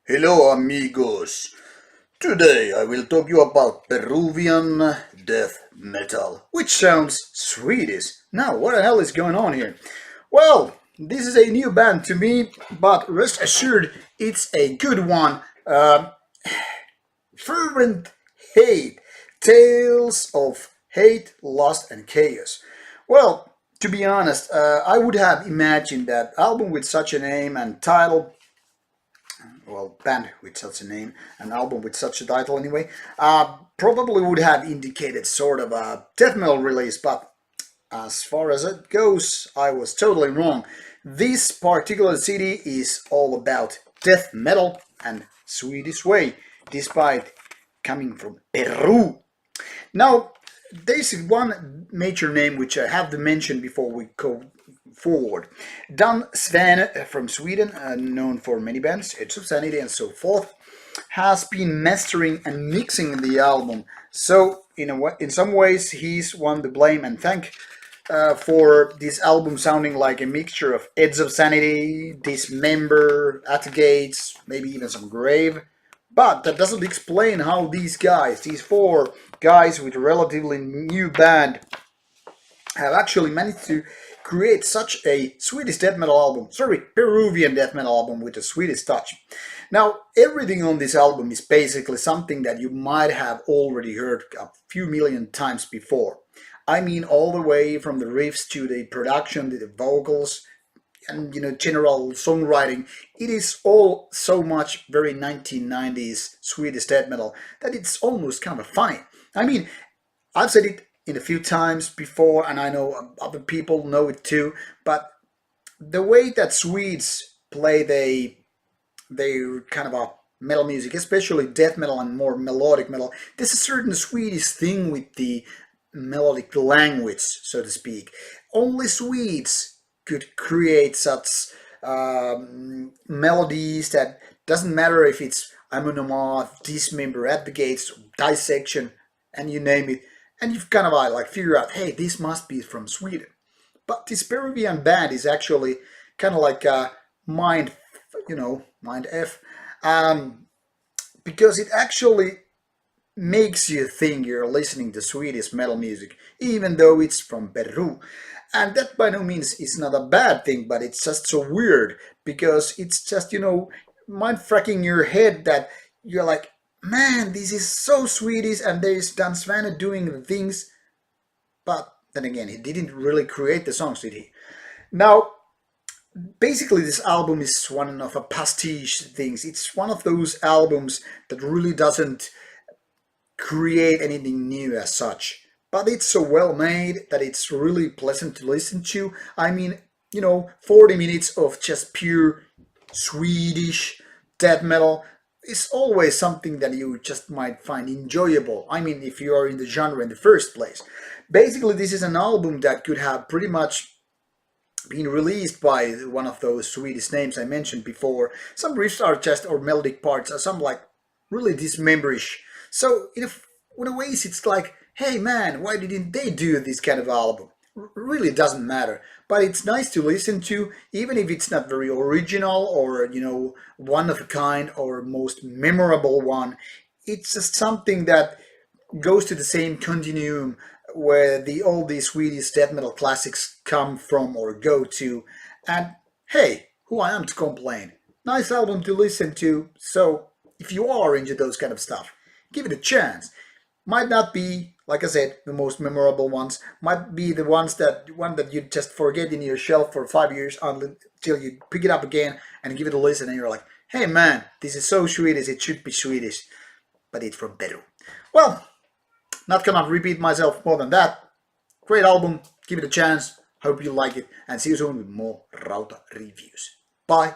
Hello amigos! Today I will talk you about Peruvian death metal, which sounds Swedish. Now, what the hell is going on here? Well, this is a new band to me, but rest assured it's a good one. Fervent Hate, Tales of Hate, Lust and Chaos. Well, to be honest, I would have imagined that album with such a name and title, well, band with such a name, an album with such a title anyway, probably would have indicated sort of a death metal release, but as far as it goes, I was totally wrong. This particular CD is all about death metal and Swedish way, despite coming from Peru. Now, there's one major name which I have to mention before we go forward. Dan Svane from Sweden, known for many bands, Edge of Sanity and so forth, has been mastering and mixing the album. So, in some ways, he's won the blame and thank for this album sounding like a mixture of Edge of Sanity, Dismember, At the Gates, maybe even some Grave. But that doesn't explain how these guys, these four guys with a relatively new band, have actually managed to create such a Swedish death metal album, sorry, Peruvian death metal album with a Swedish touch. Now, everything on this album is basically something that you might have already heard a few million times before. I mean, all the way from the riffs to the production, to the vocals, and general songwriting. It is all so much very 1990s Swedish death metal that it's almost kind of funny. I mean, I've said it in a few times before, and I know other people know it too, but the way that Swedes play they kind of a metal music, especially death metal and more melodic metal, there's a certain Swedish thing with the melodic language, so to speak. Only Swedes could create such melodies that doesn't matter if it's Amunomov, Dismember, At the Gates, Dissection, and you name it, and you've kind of like figure out, hey, this must be from Sweden. But this Peruvian band is actually kind of like mind, mind F, because it actually makes you think you're listening to Swedish metal music, even though it's from Peru. And that by no means is not a bad thing, but it's just so weird because it's just, mind fracking your head that you're like, man, this is so Swedish and there's Dan Svane doing the things. But then again, he didn't really create the songs, did he? Now, basically this album is one of a pastiche things. It's one of those albums that really doesn't create anything new as such. But it's so well made that it's really pleasant to listen to. I mean, 40 minutes of just pure Swedish death metal is always something that you just might find enjoyable. I mean, if you are in the genre in the first place. Basically, this is an album that could have pretty much been released by one of those Swedish names I mentioned before. Some riffs are just, or melodic parts are some like really dismemberish. So in a ways, it's like, hey man, why didn't they do this kind of album? Really doesn't matter, but it's nice to listen to, even if it's not very original or one of a kind or most memorable one. It's just something that goes to the same continuum where all these Swedish death metal classics come from or go to. And hey, who I am to complain? Nice album to listen to. So if you are into those kind of stuff, give it a chance. Might not be, like I said, the most memorable ones. Might be the one that you just forget in your shelf for 5 years until you pick it up again and give it a listen, and you're like, hey man, this is so Swedish. It should be Swedish, but it's from Peru. Well, not gonna repeat myself more than that. Great album. Give it a chance. Hope you like it, and see you soon with more Rauta reviews. Bye.